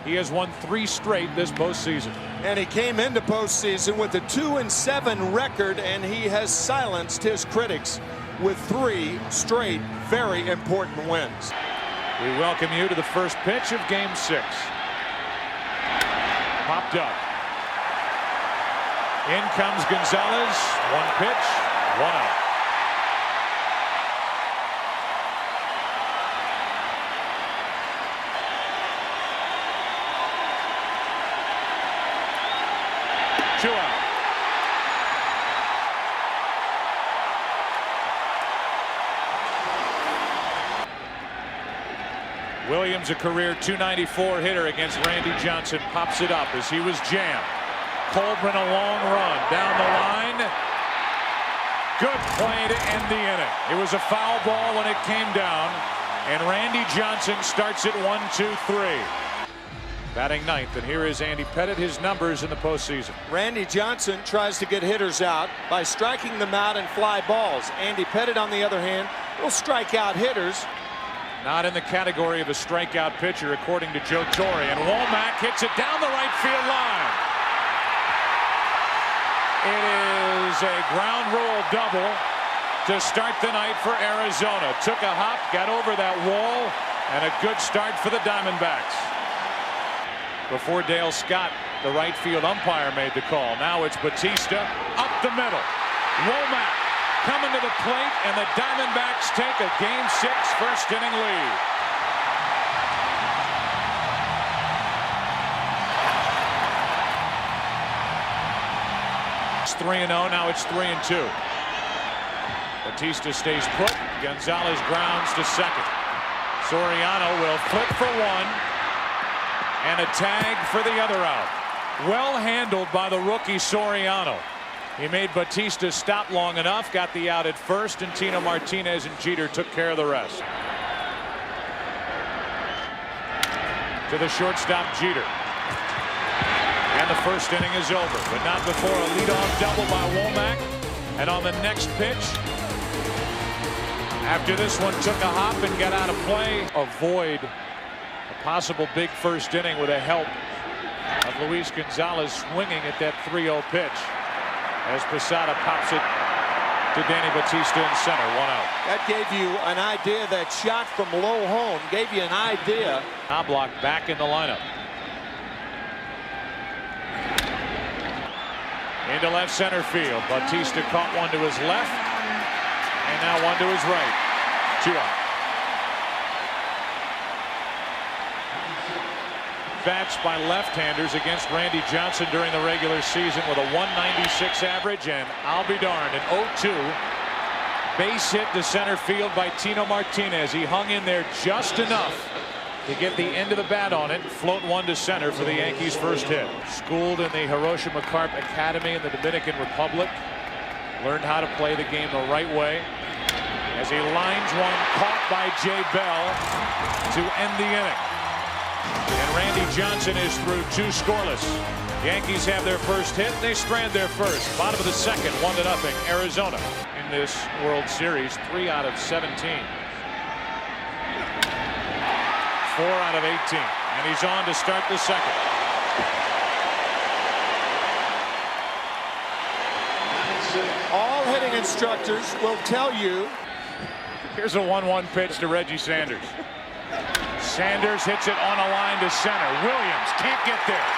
He has won 3 straight this postseason. And he came into postseason with a 2-7 record, and he has silenced his critics with 3 straight very important wins. We welcome you to the first pitch of Game 6. Popped up. In comes Gonzalez. 1 pitch, 1 out. Two out. Williams, a career .294 hitter against Randy Johnson, pops it up as he was jammed. Colburn, a long run down the line. Good play to end the inning. It was a foul ball when it came down, and Randy Johnson starts it 1-2-3. Batting ninth, and here is Andy Pettitte, his numbers in the postseason. Randy Johnson tries to get hitters out by striking them out and fly balls. Andy Pettitte, on the other hand, will strike out hitters. Not in the category of a strikeout pitcher, according to Joe Torre, and Womack hits it down the right field line. It is a ground rule double to start the night for Arizona. Took a hop, got over that wall, and a good start for the Diamondbacks. Before Dale Scott, the right field umpire, made the call. Now it's Bautista up the middle. Womack coming to the plate, and the Diamondbacks take a Game 6 first inning lead. It's 3-0. Now it's 3-2. Bautista stays put. Gonzalez grounds to second. Soriano will flip for 1. And a tag for the other out. Well handled by the rookie Soriano. He made Bautista stop long enough, got the out at first, and Tino Martinez and Jeter took care of the rest. To the shortstop, Jeter. And the first inning is over, but not before a leadoff double by Womack. And on the next pitch, after this one took a hop and got out of play, avoid a possible big first inning with the help of Luis Gonzalez swinging at that 3-0 pitch. As Posada pops it to Danny Bautista in center, 1 out. That gave you an idea. That shot from low home gave you an idea. Knobloch back in the lineup. Into left center field. Bautista caught one to his left, and now one to his right. 2 out. Bats by left-handers against Randy Johnson during the regular season with a 196 average, and I'll be darned, an 0-2 base hit to center field by Tino Martinez. He hung in there just enough to get the end of the bat on it, float one to center for the Yankees' first hit. Schooled in the Hiroshima Carp Academy in the Dominican Republic, learned how to play the game the right way as he lines one caught by Jay Bell to end the inning. And Randy Johnson is through 2 scoreless. Yankees have their first hit. They strand their first. Bottom of the second, 1-0. Arizona in this World Series, 3 out of 17. 4 out of 18. And he's on to start the second. All hitting instructors will tell you. Here's a 1-1 pitch to Reggie Sanders. Sanders hits it on a line to center. Williams can't get there.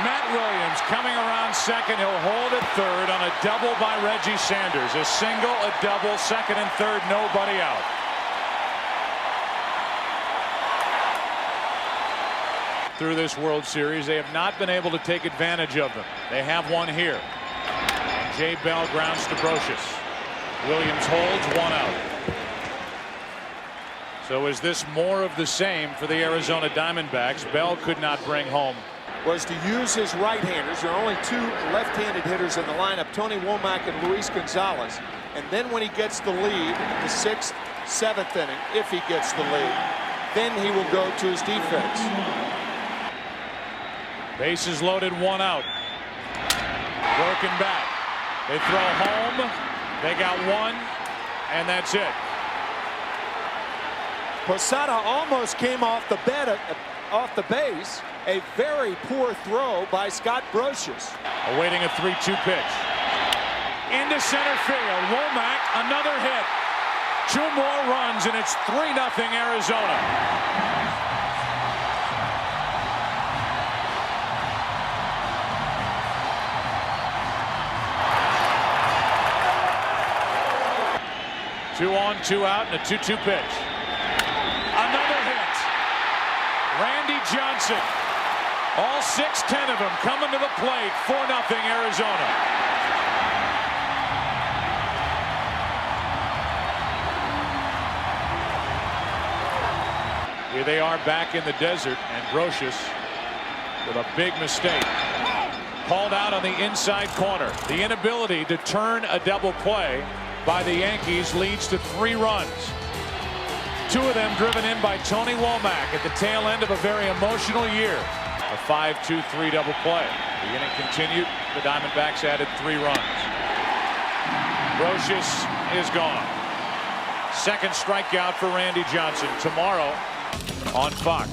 Matt Williams coming around second. He'll hold at third on a double by Reggie Sanders. A single, a double, second and third, nobody out. Through this World Series, they have not been able to take advantage of them. They have one here. Jay Bell grounds to Brocious. Williams holds, 1 out. So is this more of the same for the Arizona Diamondbacks? Bell could not bring home. Was to use his right-handers. There are only 2 left-handed hitters in the lineup, Tony Womack and Luis Gonzalez. And then when he gets the lead in the 6th, 7th inning, if he gets the lead, then he will go to his defense. Bases loaded, 1 out. Broken back. They throw home. They got 1, and that's it. Posada almost came off the off the base. A very poor throw by Scott Brocious. Awaiting a 3-2 pitch. Into center field. Womack, another hit. 2 more runs, and it's 3-0 Arizona. Two on, 2 out, and a 2-2 pitch. Another hit. Randy Johnson. All 6-10 of them coming to the plate. 4-0 Arizona. Here they are back in the desert, and Brocious with a big mistake. Called out on the inside corner. The inability to turn a double play by the Yankees leads to 3 runs. 2 of them driven in by Tony Womack at the tail end of a very emotional year. A 5-2-3 double play. The inning continued. The Diamondbacks added 3 runs. Brocious is gone. Second strikeout for Randy Johnson. Tomorrow on Fox.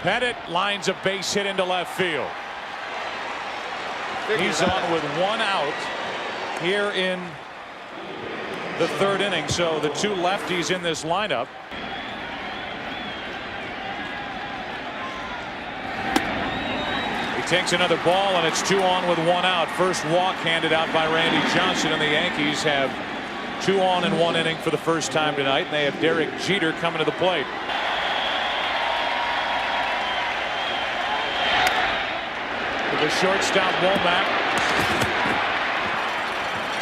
Pettitte lines a base hit into left field. He's on with 1 out here in the 3rd inning. So the 2 lefties in this lineup. He takes another ball, and it's 2 on with 1 out. First walk handed out by Randy Johnson, and the Yankees have 2 on in 1 inning for the first time tonight, and they have Derek Jeter coming to the plate. With the shortstop Womack.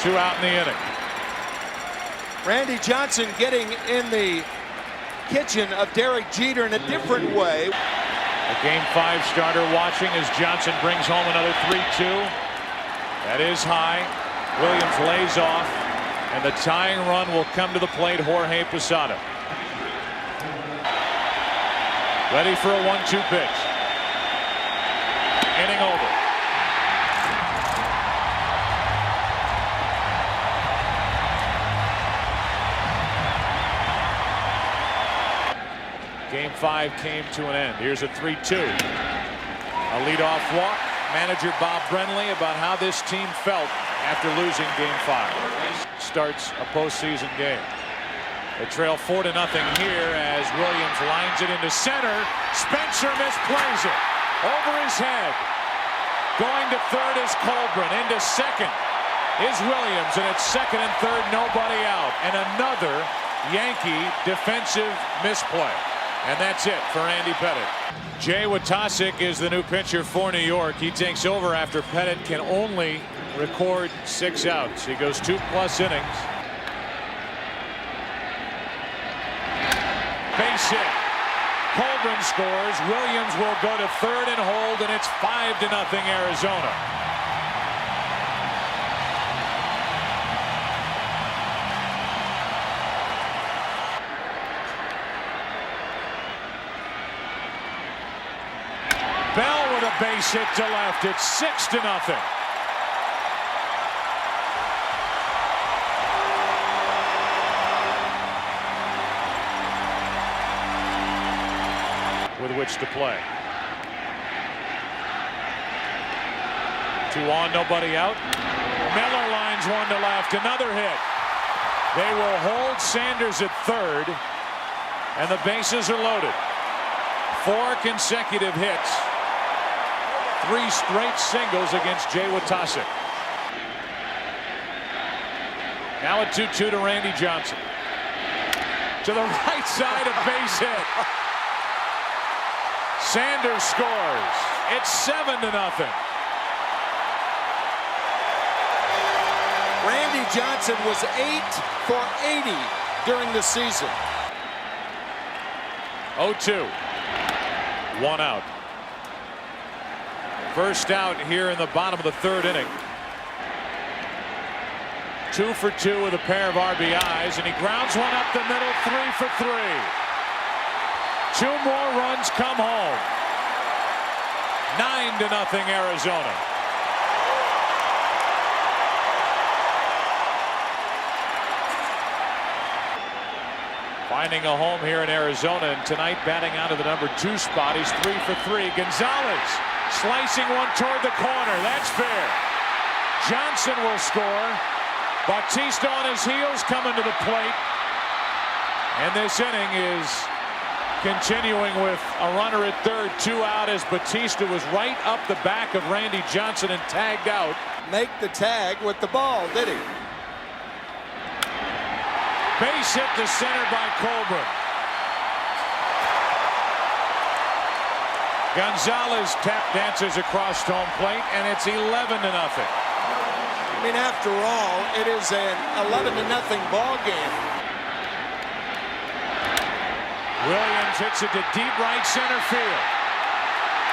2 out in the inning. Randy Johnson getting in the kitchen of Derek Jeter in a different way. A Game 5 starter watching as Johnson brings home another 3-2. That is high. Williams lays off, and the tying run will come to the plate. Jorge Posada. Ready for a 1-2 pitch. Inning over. Game 5 came to an end. Here's a 3-2. A leadoff walk. Manager Bob Brenly about how this team felt after losing Game 5. Starts a postseason game. They trail 4-0 here as Williams lines it into center. Spencer misplays it. Over his head. Going to third is Colburn. Into second is Williams. And it's second and third, nobody out. And another Yankee defensive misplay. And that's it for Andy Pettitte. Jay Watasic is the new pitcher for New York. He takes over after Pettitte can only record 6 outs. He goes 2+ innings. Base hit. Colburn scores. Williams will go to third and hold, and it's 5-0 Arizona. Bell with a base hit to left. It's 6-0. With which to play. 2 on, nobody out. Miller lines 1 to left. Another hit. They will hold Sanders at third, and the bases are loaded. 4 consecutive hits. 3 straight singles against Jay Watasic. Now a 2-2 to Randy Johnson. To the right side, a base hit. Sanders scores. It's 7-0. Randy Johnson was 8 for 80 during the season. 0-2. 1 out. First out here in the bottom of the 3rd inning. 2 for 2 with a pair of RBIs, and he grounds one up the middle. 3 for 3. 2 more runs come home. 9-0 Arizona. Finding a home here in Arizona, and tonight batting out of the number 2 spot. He's 3 for 3. Gonzalez slicing one toward the corner. That's fair. Johnson will score. Bautista on his heels coming to the plate. And this inning is continuing with a runner at third, 2 out, as Bautista was right up the back of Randy Johnson and tagged out. Make the tag with the ball, did he? Base hit to center by Colburn. Gonzalez tap dances across home plate, and it's 11-0. I mean, after all, it is an 11-0 ball game. Williams hits it to deep right center field.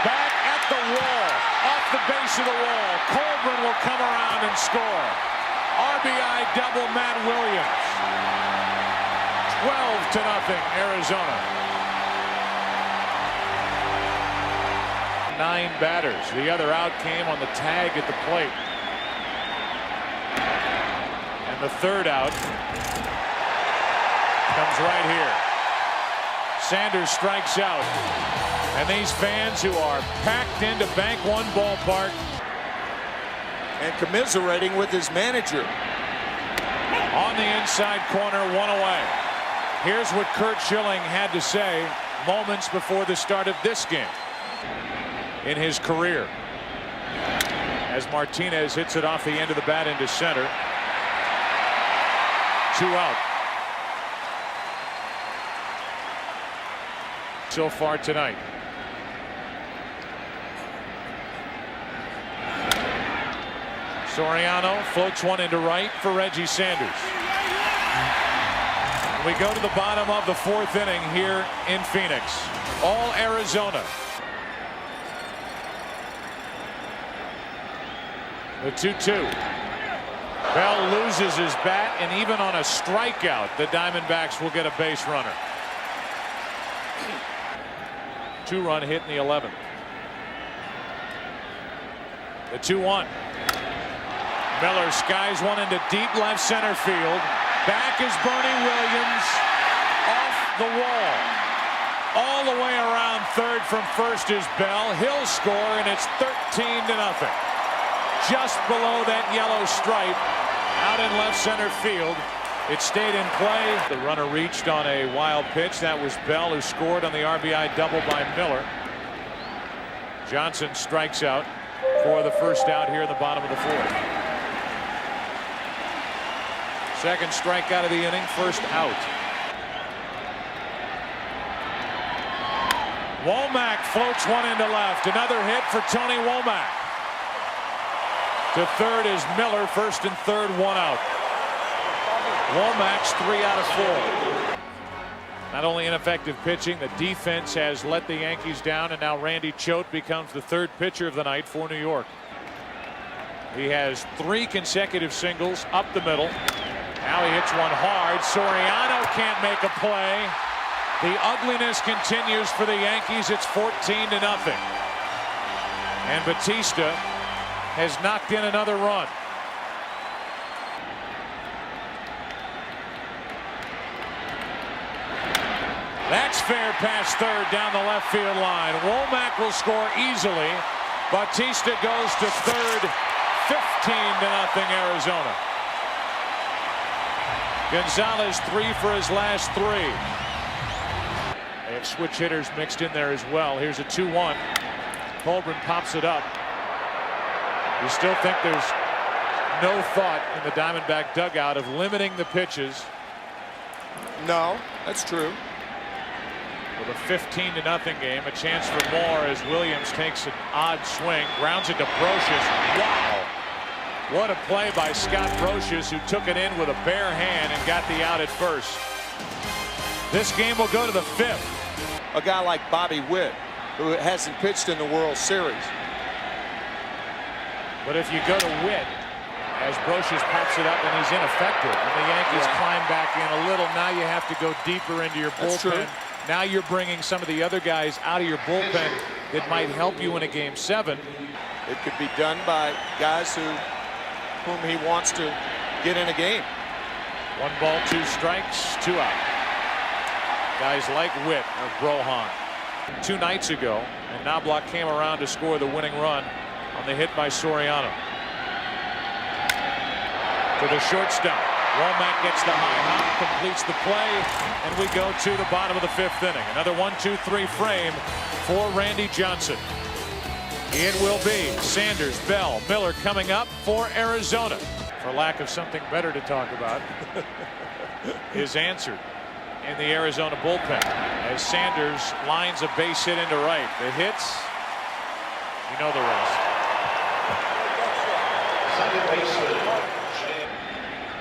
Back at the wall, off the base of the wall. Colburn will come around and score. RBI double Matt Williams. 12-0 Arizona. 9 batters. The other out came on the tag at the plate. And the third out comes right here. Sanders strikes out. And these fans who are packed into Bank One ballpark and commiserating with his manager. On the inside corner, 1 away. Here's what Curt Schilling had to say moments before the start of this game in his career, as Martinez hits it off the end of the bat into center. 2 out. So far tonight. Soriano floats one into right for Reggie Sanders. We go to the bottom of the 4th inning here in Phoenix. All Arizona. The 2-2. Bell loses his bat, and even on a strikeout, the Diamondbacks will get a base runner. 2-run hit in the 11th. The 2-1. Miller skies one into deep left center field. Back is Bernie Williams, off the wall. All the way around third from first is Bell. He'll score, and it's 13-0. Just below that yellow stripe, out in left center field. It stayed in play. The runner reached on a wild pitch. That was Bell, who scored on the RBI double by Miller. Johnson strikes out for the first out here in the bottom of the 4th. Second strikeout of the inning, first out. Womack floats one into left. Another hit for Tony Womack. To third is Miller. First and third, 1 out. Womack's 3 out of 4. Not only ineffective pitching, the defense has let the Yankees down, and now Randy Choate becomes the 3rd pitcher of the night for New York. He has 3 consecutive singles up the middle. Now he hits one hard. Soriano can't make a play. The ugliness continues for the Yankees. It's 14-0. And Bautista has knocked in another run. That's fair past third down the left field line. Womack will score easily. Bautista goes to third. 15-0 Arizona. Gonzalez 3 for his last 3. They have switch hitters mixed in there as well. Here's a 2-1. Colburn pops it up. You still think there's no thought in the Diamondback dugout of limiting the pitches? No, that's true. With a 15-0 game, a chance for more as Williams takes an odd swing, grounds it to Brocious. Wow! What a play by Scott Brocious, who took it in with a bare hand and got the out at first. This game will go to the 5th. A guy like Bobby Witt, who hasn't pitched in the World Series. But if you go to Witt, as Brocious pops it up and he's ineffective, and the Yankees climb back in a little, now you have to go deeper into your bullpen. Now you're bringing some of the other guys out of your bullpen that might help you in a Game 7. It could be done by guys whom he wants to get in a game. 1 ball, 2 strikes, 2 out. Guys like Witt or Brohan. 2 nights ago, and Knobloch came around to score the winning run on the hit by Soriano. To the shortstop. Womack gets the high hop, completes the play, and we go to the bottom of the 5th inning. Another 1-2-3 frame for Randy Johnson. It will be Sanders, Bell, Miller coming up for Arizona. For lack of something better to talk about, is answered in the Arizona bullpen as Sanders lines a base hit into right. The hits, you know the rest.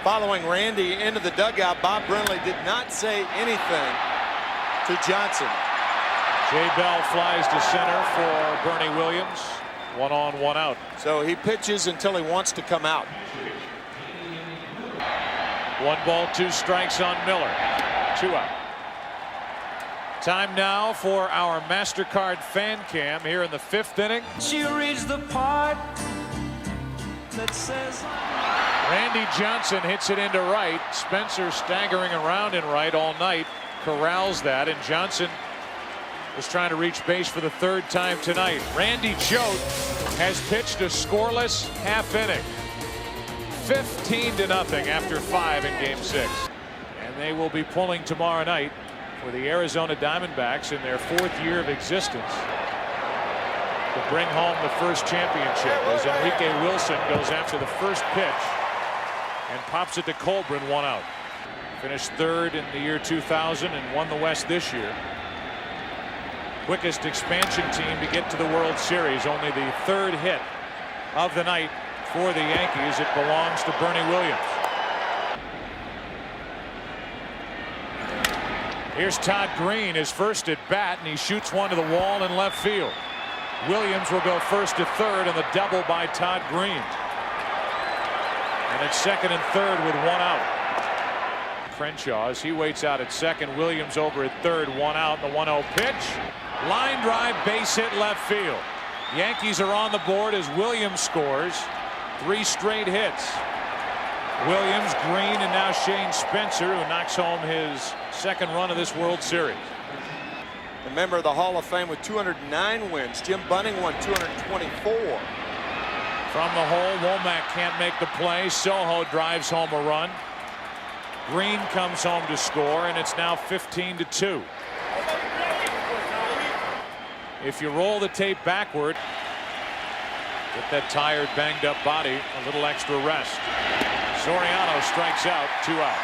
Following Randy into the dugout, Bob Brenly did not say anything to Johnson. Jay Bell flies to center for Bernie Williams. 1 on, 1 out. So he pitches until he wants to come out. 1 ball, 2 strikes on Miller. 2 out. Time now for our MasterCard fan cam here in the 5th inning. She reads the part that says Randy Johnson hits it into right. Spencer staggering around in right all night corrals that, and Johnson was trying to reach base for the 3rd time tonight. Randy Choate has pitched a scoreless half inning. 15-0 after 5 in Game 6. And they will be pulling tomorrow night for the Arizona Diamondbacks in their 4th year of existence to bring home the first championship as Enrique Wilson goes after the first pitch and pops it to Colburn, 1 out. Finished 3rd in the year 2000 and won the West this year. Quickest expansion team to get to the World Series. Only the 3rd hit of the night for the Yankees. It belongs to Bernie Williams. Here's Todd Green, his first at bat, and he shoots one to the wall in left field. Williams will go first to 3rd on the double by Todd Green. And it's 2nd and 3rd with 1 out. Crenshaw, as he waits out at 2nd. Williams over at 3rd, 1 out. The 1-0 pitch. Line drive, base hit left field. Yankees are on the board as Williams scores. 3 straight hits. Williams, Green, and now Shane Spencer, who knocks home his 2nd run of this World Series. A member of the Hall of Fame with 209 wins. Jim Bunning won 224. From the hole, Womack can't make the play. Soho drives home a run. Green comes home to score, and it's now 15-2. If you roll the tape backward, get that tired, banged up body a little extra rest. Soriano strikes out, 2 out.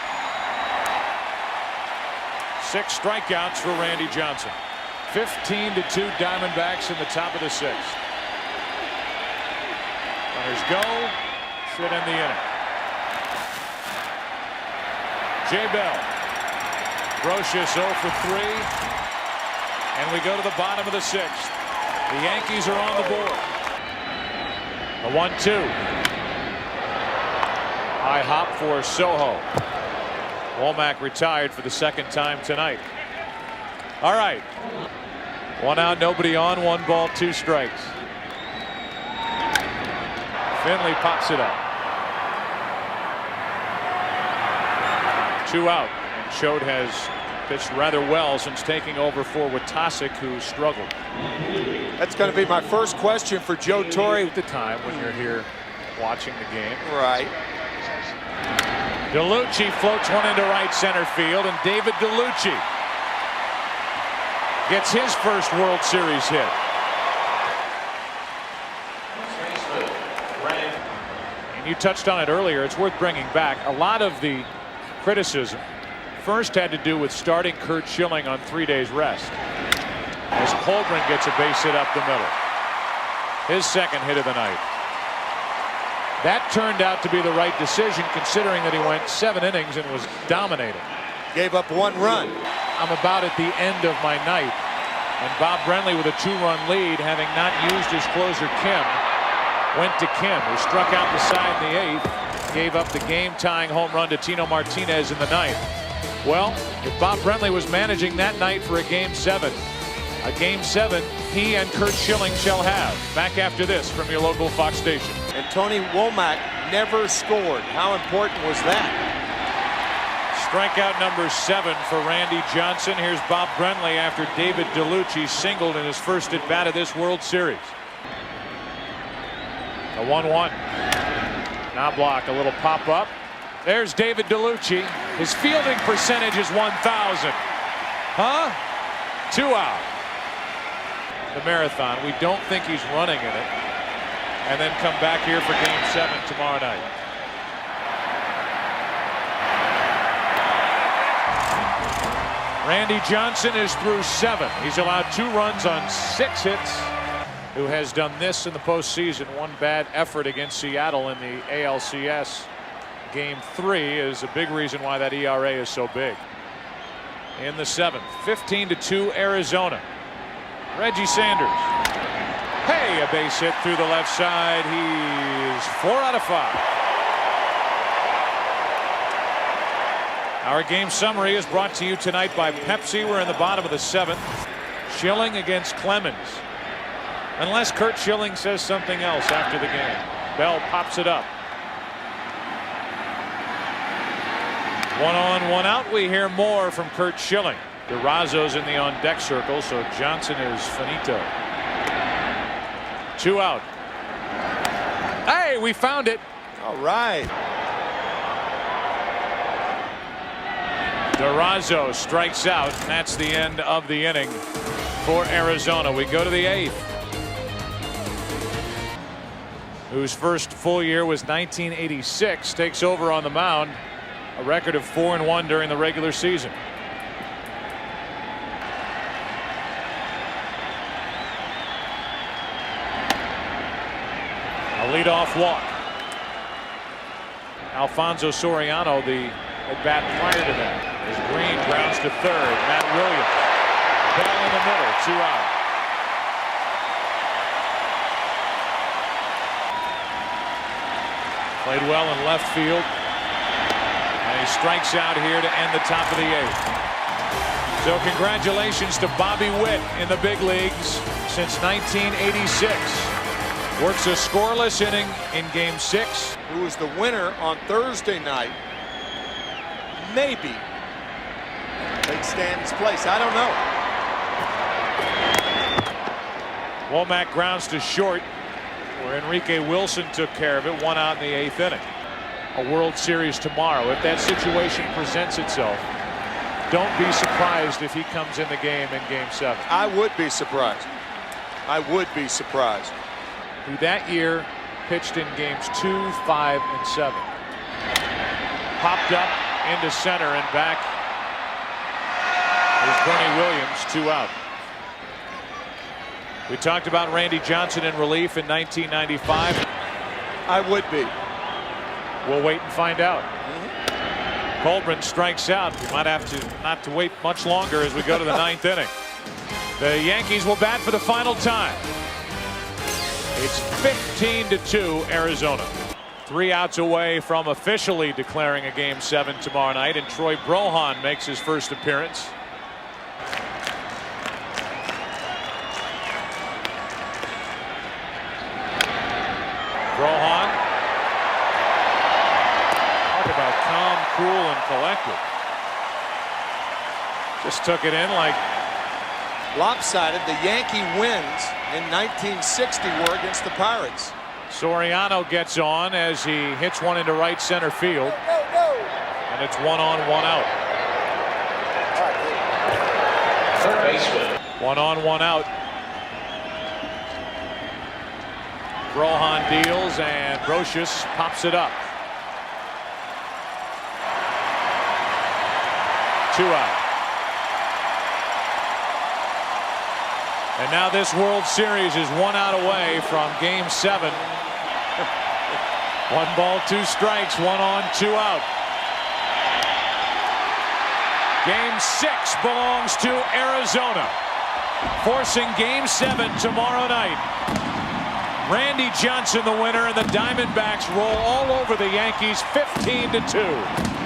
6 strikeouts for Randy Johnson. 15-2 Diamondbacks in the top of the 6th. Runners go, should end the inning. Jay Bell. Brocious 0 for 3. And we go to the bottom of the 6th. The Yankees are on the board. The 1-2. High hop for Soho. Womack retired for the 2nd time tonight. All right. 1 out, nobody on, 1 ball, 2 strikes. Finley pops it up. 2 out. And Choate has pitched rather well since taking over for Watasik, who struggled. That's going to be my first question for Joe Torre. At the time when you're here watching the game. Right. DeLucci floats one into right center field, and David DeLucci gets his first World Series hit. And you touched on it earlier. It's worth bringing back. A lot of the criticism first had to do with starting Curt Schilling on 3 days rest, as Colburn gets a base hit up the middle. His 2nd hit of the night. That turned out to be the right decision, considering that he went 7 innings and was dominating. Gave up 1 run. I'm about at the end of my night, and Bob Brenly with a 2-run lead, having not used his closer Kim, went to Kim, who struck out the side in the 8th, gave up the game-tying home run to Tino Martinez in the 9th. Well, if Bob Brenly was managing that night for a Game 7 he and Curt Schilling shall have. Back after this from your local Fox station. And Tony Womack never scored. How important was that? Strikeout number 7 for Randy Johnson. Here's Bob Brenly after David DeLucci singled in his first at bat of this World Series. The 1-1. Knobloch, a little pop up. There's David DeLucci. His fielding percentage is 1,000. Huh? 2 out. The marathon. We don't think he's running in it. And then come back here for Game 7 tomorrow night. Randy Johnson is through 7. He's allowed 2 runs on 6 hits. Who has done this in the postseason? One bad effort against Seattle in the ALCS. Game 3 is a big reason why that ERA is so big. In the 7th, 15-2 Arizona. Reggie Sanders. Hey, a base hit through the left side. He's 4 out of 5. Our game summary is brought to you tonight by Pepsi. We're in the bottom of the 7th. Schilling against Clemens. Unless Curt Schilling says something else after the game. Bell pops it up. 1 on, 1 out. We hear more from Curt Schilling. DeRozzo's in the on-deck circle, so Johnson is finito. 2 out. Hey, we found it. All right. DeRozzo strikes out, and that's the end of the inning for Arizona. We go to the 8th. Whose first full year was 1986, takes over on the mound. A record of 4-1 during the regular season. A leadoff walk. Alfonso Soriano, the at bat prior to that. As Green grounds to third. Matt Williams. Bell in the middle. 2 out. Played well in left field. And he strikes out here to end the top of the 8th. So congratulations to Bobby Witt in the big leagues since 1986. Works a scoreless inning in Game 6. Who was the winner on Thursday night? Maybe take Stanton's place. I don't know. Womack grounds to short, where Enrique Wilson took care of it. 1 out in the 8th inning. A World Series tomorrow. If that situation presents itself, don't be surprised if he comes in the game in Game 7. I would be surprised. I would be surprised. Who that year pitched in Games 2, 5, and 7. Popped up into center and back is Bernie Williams. 2 out. We talked about Randy Johnson in relief in 1995. I would be. We'll wait and find out. Colburn strikes out. We might have to not to wait much longer as we go to the 9th inning. The Yankees will bat for the final time. It's 15-2 Arizona. 3 outs away from officially declaring a Game 7 tomorrow night, and Troy Brohan makes his first appearance. Brohan. Talk about calm, cool, and collected. Just took it in like lopsided. The Yankee wins in 1960 were against the Pirates. Soriano gets on as he hits one into right center field. And it's 1 on, 1 out. 1 on, 1 out. Brohan deals and Brocious pops it up. 2 out. And now this World Series is 1 out away from Game 7. 1 ball, 2 strikes, 1 on, 2 out. Game 6 belongs to Arizona, forcing Game 7 tomorrow night. Randy Johnson the winner, and the Diamondbacks roll all over the Yankees 15-2.